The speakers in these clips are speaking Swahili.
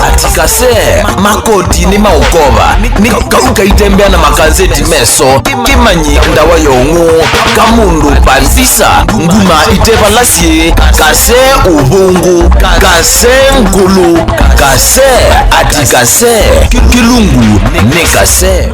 Atikase makoti ni maukova Nika itembea na makazeti meso Kimanyi ndawa yongu Kamundu panzisa Nguma itepa lasye Kase ubungu Kase nkulu Kase atikase Kilungu nekase.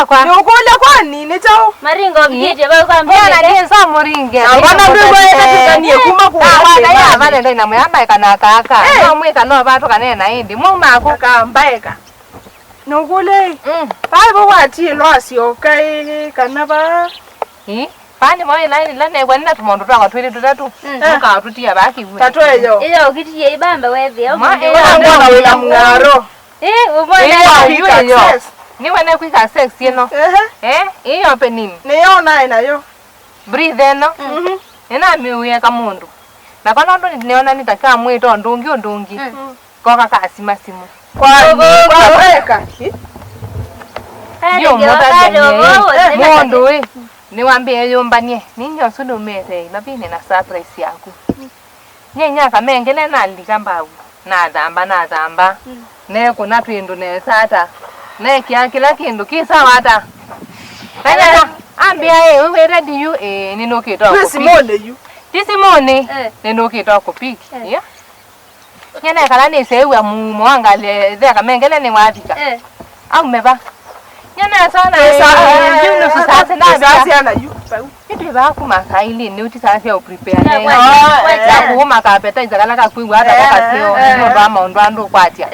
Kwa ukule kwani ni chao maringo kije ba kwa mbele na kenza moringe ngona ndiko ekatani kuma ku wana ya vale ndo ina muyamba kana kaka no mwika no batho kanena indi muma ku kambaeka nokule babo wathi lwasi okay kana ba pani moyo la ne kwanina tumondo twa twili tutatu muka tutia baki bwe tatu eyo iyo kitiye ibamba wewe ngona wela mngaro ubona yo ni wana kwika sex yeno iyo pe nini niyo nayo breathe no ena miuye kamundu na kana ndo niona nitaka mwito ndungi koka kasima simu kwa weka yo mundu we niwambie yombanie ninyo sudu mete na bine na surprise yako nyenya kamengele na likambau na dhamba ne kuna twindu ne sata ne kila kindu kisa wata kaya ambia we ready you nino kito Simone you tisimone nino kito kupiki ya nyana kala ni sewa mumo angale zeka mengele ni wadika au meba nyana sana yunu susase na sasa na you kitu ba kuma kaili ni utisase au prepare ne ya kuma kapeta izakala ka kwingwa hata kwa sio no ba maundu andu kwatia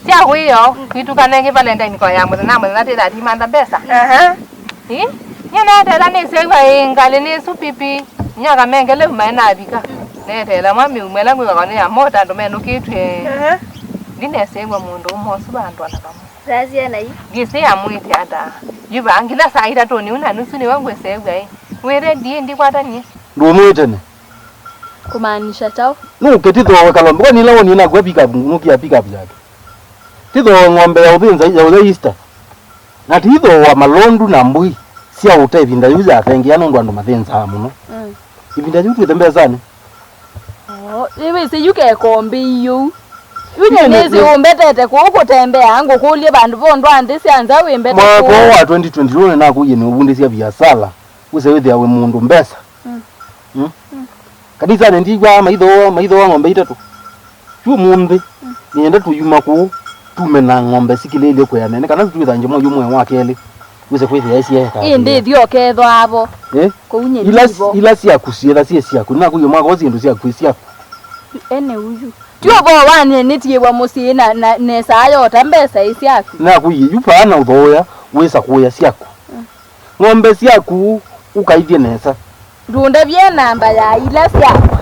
sia huyo kitu kanenge Valentine kwa yangu na mwana teta timanda pesa nyana teta ni sewa ingale ni supipi nyaka mengele maana abika ne tela mami umela ngwe kwa ya mota ndo meno kitwe ndine sewa mundu mosu bantu anakama Razia na hii gise ya mwiti ata yuba angila saida to ni una nusu ni wangu sewa were ndi kwata ni ndo mwite ne kumaanisha chao ketitho wakalomba kwa nilawo ni na gwe pick up nukia pick up yake titho ng'ombe ya uthinza ya Easter na titho wa malondu na mbui sia utavinda yuza atengia ndo ndo mathenza muno ivinda yutu tembezane iwe se yuke kombi yu nezi umbetete kukutembea angu kulie bandu bondo andisi anza wembete kwa wa 2021 na kuye ni ubundisia biasala use wethi awe mundu mbesa kadisa ndigwa maitho wa ng'ombe itatu chu mumbe nienda tuyuma ku tume na ng'ombe sikilele kwa yanene kana tuitha njemo yumwe wa kele use kwethi yesi yeka indi thio ketho abo kunye ila sia kusiela sia kuna kuyo mwaka ozindu sia kuisia ene uyu tio bo wane nitie wa musi na nesa yota mbesa isiaku na kuyi yupa na uthoya wesa kuya siaku ng'ombe siaku ukaithie nesa runda bie namba ya ila siaku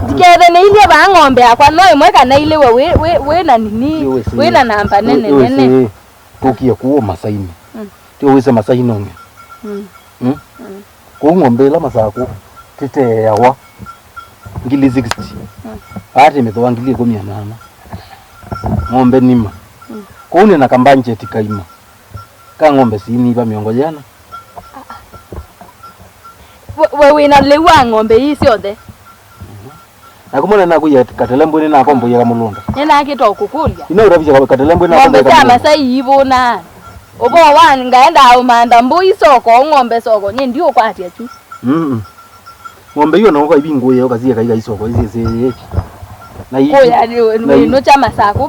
dikere ne ile ba ng'ombe akwa no imwe kana ile we na nini we na namba nene tukie kuo masaini tio wese masaini onge ko ng'ombe la masako tete yawa ngili 60 ati methoa ngili 18 ng'ombe nima ko une na kambanje tikaima ka ng'ombe sini ba miongo jana wewe na lewa ng'ombe hisi othe nakumona na kuya katelembo ni na kombo ya mulunda nena kito kukulia ina urabisha kwa katelembo na kombo ng'ombe kama sai hivyo na Obo wani ngaenda au manda mbui soko ng'ombe soko nye ndio kwati achu. Ng'ombe hiyo naoka ibingo yao kazi ya isoko hizi. Na hii no cha masaku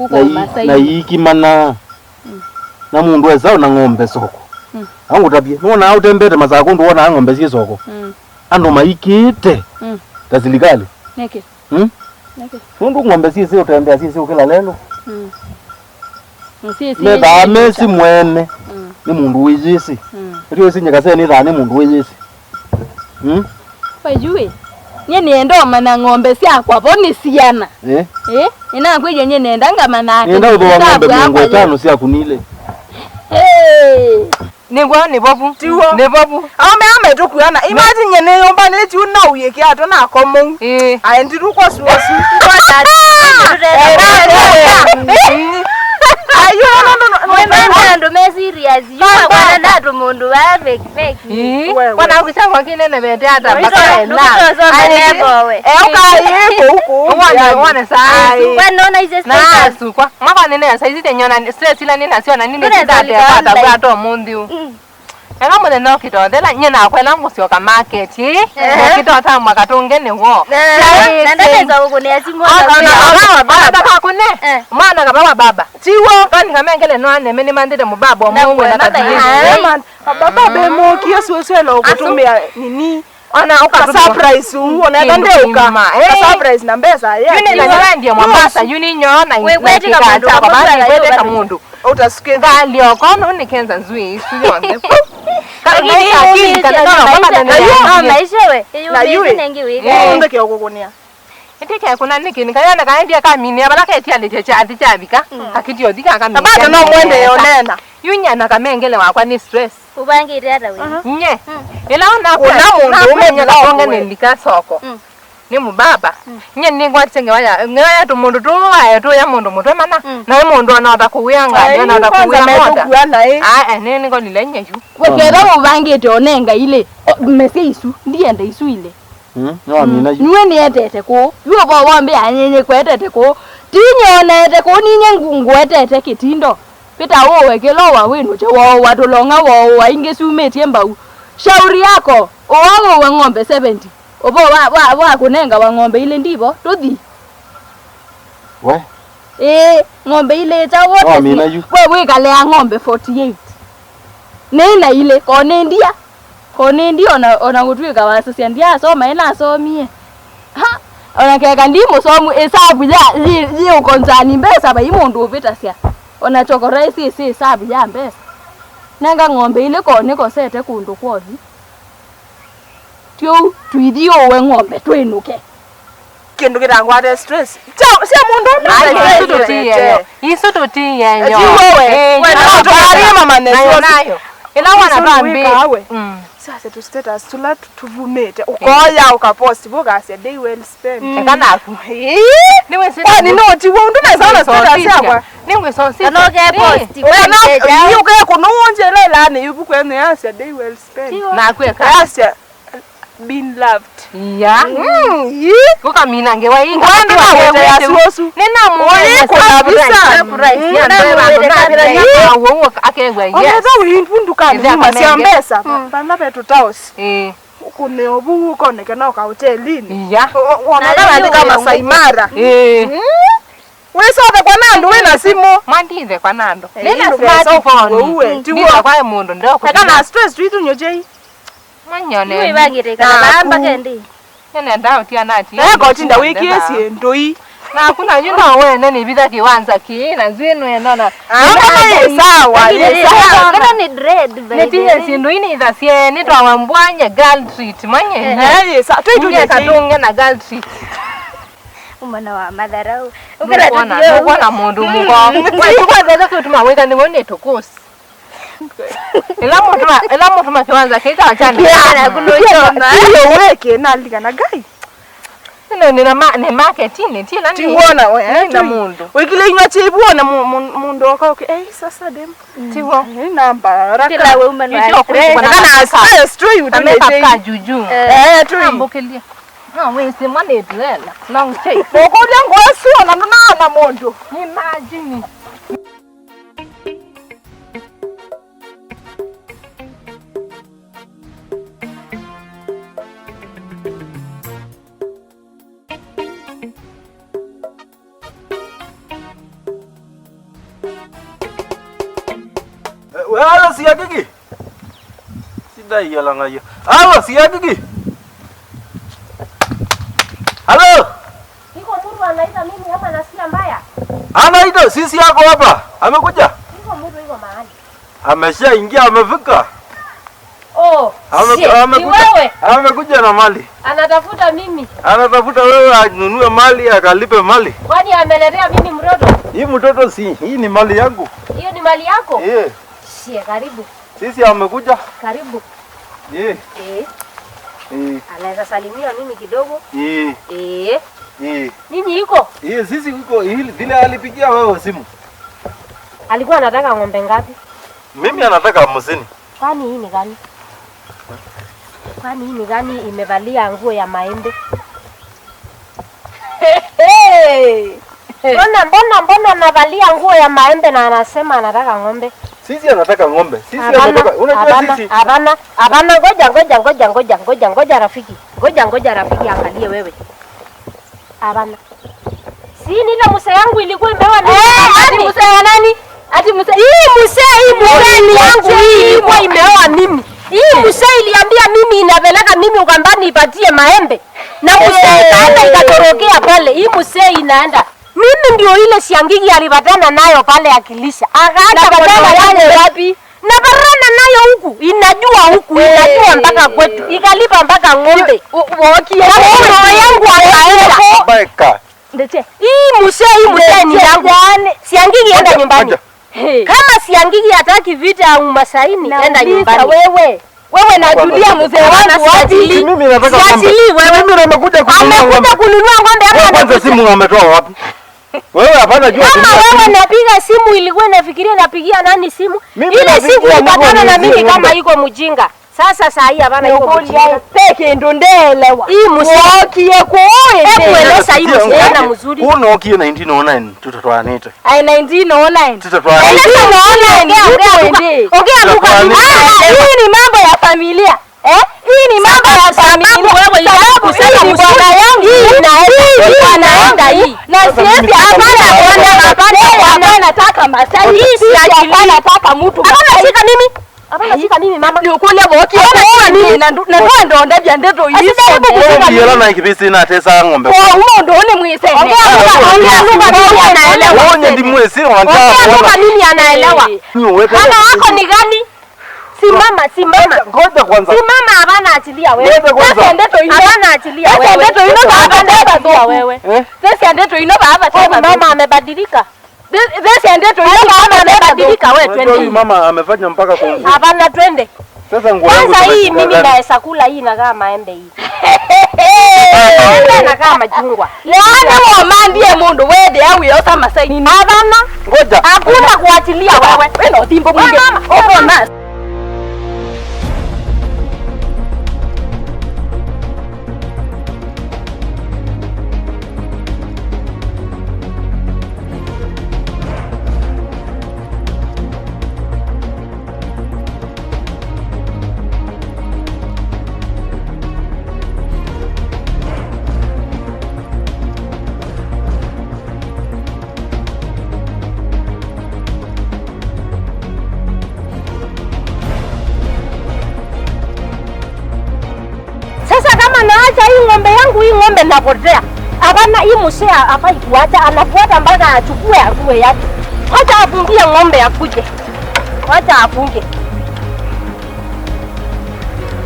kwa Masai. Na hii kimana. Na mundu wezao na ng'ombe soko. Angu tabie. Nona au tembete masaku ndo wona ng'ombe zi soko. Ando maikite. Tazilikali. Neke. Neke. Mundu ng'ombe zi utembea zi ukila lelo. Meba mesi mwene. Ni mundu wijisi. Rio sinyakase ni dhani mundu wijisi. Wajue. Nye niendo mana ng'ombe siakwa boni siana. Ina kweje nye nendanga manake. Nenda udo ng'ombe 500 siakunile. Nigwa ni bobu. Ni bobu. Ame tukuyana. Imagine nyene yomba ne ti una uyeke ato na komo. Ayendi ruko suosu. Ayo no. Ndo serious. Yuma bwana ndato mundu wa fake. Wana ukisanga kinene bete hata baka na. Anekowe. Uka huko. Wana sai. Wanaona hizo Na sukwa. Maka nene saizi tenyona stress ila nini asiona nini tata pata bwato mundu. Ela mwe no kito dela nyina kwela ngusioka market kito tamwa katungene wo nandeza huko ni asimu baba kakune mwana kabawa baba tiwo kandi kamengele no ane meni mandide mubaba omwe na kadiri baba bemo kiosweselo kutumia nini ona uka surprise uone ndeuka surprise na mbesa yuni na ndio Mombasa yuni nyona wewe kama baba wewe kama mundu utasikia ndio kono ni kenza nzui siyonde ndeke okukunia eteke kuna nikini kayana kaendia kamini abalaka etiande chathi chabika akitio thika kamini baba no mwende yonena yunyana kamengele wakwa ni stress ubangire hata wewe nye ila ona kuna mundu umenya katonga nendika soko ni mubaba nye ningwa tsenge waya ngaya to mundu to waya to ya mundu mutu mana na mundu anataka kuwanga anataka kuwanga nene ngo nilenye yu wekera ubangite onenga ile mese isu ndienda isu ile no amina yu niwe nietete ko yuo bo wambe anyenye kwetete ko tinyonete ko ninye ngungwetete kitindo pita wo wekelo wa wenu che wo watolonga wo waingesumetie mbau shauri yako owango wa ng'ombe 70 obo wa kunenga wa ng'ombe ile ndivo tothi we ng'ombe ile cha wote wewe kale ya ng'ombe 48 nena ile konendia ona gutwika wasosia ndia soma ina somie ha ona keka ndimo somu hesabu ya ukonzani mbesa ba imundu upita sia ona chokora isi hesabu ya mbesa nanga ng'ombe ile kone kosete kundu kwoni tio tuidio we ng'ombe twinuke kindu kirangwate stress sia mundu isu tutie nyo wewe mama nayo ila wana bambi sasa tu status tula tuvumete ukoya ukapost bugase day well spent kana niwe sisi kwani noti wewe ndunaweza status yakwa niwe so sisi no ke post wewe yuke kunuonjele lani yubu kwene yase day well spent na kweka yase been loved ya kuka mina ngewa inga ndio yasuosu nena muone kabisa surprise ya ndio wo akegwa yes oneza ulinpunduka ni masiambesa bana betu taos ukune obu ukoneke na ka hotelini ya wanataka kama Saimara wewe sote kwa nando wewe na simu mandize kwa nando nena smartphone wewe ndio kwa mundu ndio kwa kana stress tu nyojei manyone wewe bagire kana bamba kendi nena ndao tia nati ego tinda wiki esi ndoi na kuna yuna wewe nani bidha kiwanza kina zinu enona sawa kana ni dread netie sindu ini idhasie ni twawambwanya girl treat manye yes tuitunye katunge na girl treat umana wa madharau ukana mundu muko wewe kwa beza kutuma weka ni wone tokosi ila mutuma kiwanza kita achana yana kunochona hiyo weke na ligana gai ndio ni marketing tila ni tiwona wewe na mundu wekile inywa chibuona mundu wako sasa dem tiwo namba raka tila wewe umana kana stress you ameka juju tu ambokelia no wewe si mane dlela long chase okolia ngwasuona nana mundu imagine shida hiyo langayo. Halo, siagiki. Halo. Niko mtu anaita mimi hapa nasikia mbaya. Anaita sisi yako hapa. Amekuja? Niko mtu yuko mahali. Ameshaingia amefika. Oh, amekuja na mali. Anatafuta mimi. Anatafuta wewe anunue mali akalipe mali. Kwani ameletea mimi mtoto? Hii mtoto si, hii ni mali yangu. Hiyo ni mali yako? Eh. Sie, karibu. Sisi amekuja. Karibu. Eh. Anaweza salimia mimi kidogo? Eh. Nini iko? Sisi iko hili vile alipigia wewe simu. Alikuwa anataka ng'ombe ngapi? Mimi anataka 50. Kwani hii ni gani? Kwani hii ni gani imevalia nguo ya maembe? Mbona anavalia nguo ya maembe na anasema anataka ng'ombe? Sisi anataka ng'ombe. Sisi anataka. Unajua sisi. Hapana, ngoja rafiki. Ngoja rafiki angalie wewe. Hapana. Si nile muse yangu ilikuwa imewa nini? Ati muse ya nani? Ati muse. Hii muse yangu hii ilikuwa imeoa mimi. Hii muse iliambia mimi inapeleka mimi ukambani ipatie maembe. Na muse ikaenda ikatorokea pale. Hii muse inaenda. Mimi ndio ile Siangiki alipatana nayo pale akilisha. Akaacha patana yale wapi? Na barana nayo huku. Inajua mpaka kwetu. Ikalipa mpaka ng'ombe. Wokia. Na yangu akaenda. Baika. Ndete. Hii muse ni yangu. Siangiki enda nyumbani. Kama Siangiki hataki vita ya Umasaini enda nyumbani. Wewe na Julia mzee wangu wapi? Mimi nataka ng'ombe. Mimi nimekuja kununua ng'ombe hapa. Kwanza simu ametoa wapi? Wewe hapana jua kama wewe napiga simu ilikuwa nafikiria napigia nani simu? Ile simu ilipatana na mimi kama iko mjinga. Sasa saa hii hapana iko mjinga. Peke ndo ndelewa. Hii mwokie kuoe. Hebu eleza hii msichana mzuri. Kuna okie 1909 tutatoa nita. Ai 1909. Tutatoa. 1909. Ongea lugha. Hii ni mambo ya familia. Hii ni mambo ya familia. Wewe ili kusema msana yangu inaenda hii. Na siwezi hapana nataka Masai. Hii nataka mtu. Hapana shika mimi mama. Ndio kule woki. Na ndo ndabya ndeto hizi. Ndio na ikibisi na tesa ng'ombe. Kwa huo ndo one mwise. Ongea lugha mimi anaelewa. Wewe ndi mwese wanataka. Ongea lugha mimi anaelewa. Mama wako ni gani? Simama. Ngoja kwanza. Simama hapana achilia wewe. Sasa ndeto ino. Hapana achilia wewe. Ndeto ino baba ndeto wewe. Sasa ndeto ino baba tena. Mama amebadilika. Sasa ndeto ino baba amebadilika wewe twende. Huyu mama amefanya mpaka kwa. Hapana twende. Sasa nguo yangu. Kwanza hii mimi naweza kula hii na kama maembe hii. Na kama machungwa. Leo mwambie mundu wede au yosa Masai. Hapana. Ngoja. Hakuna kuachilia wewe. Wewe ndo timbo mwingi. Ona. Sasa kama naacha hii ng'ombe yangu, hii ng'ombe napotea. Hapana, hii msea hafai kuacha, anafuata mpaka achukue akue yake. Wacha afungie ng'ombe akuje. Wacha afunge.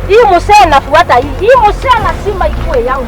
Hii msea nafuata hii. Hii msea lazima ikue yangu.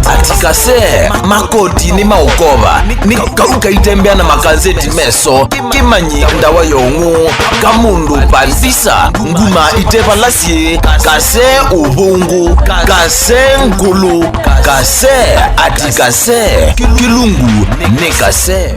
atikase makoti ni maukova ni kaitembea na makazeti meso kimanyi ndawa yong'u kamundu panzisa nguma itepa lasye kase ubungu kase ngulu kase atikase kilungu ni kase.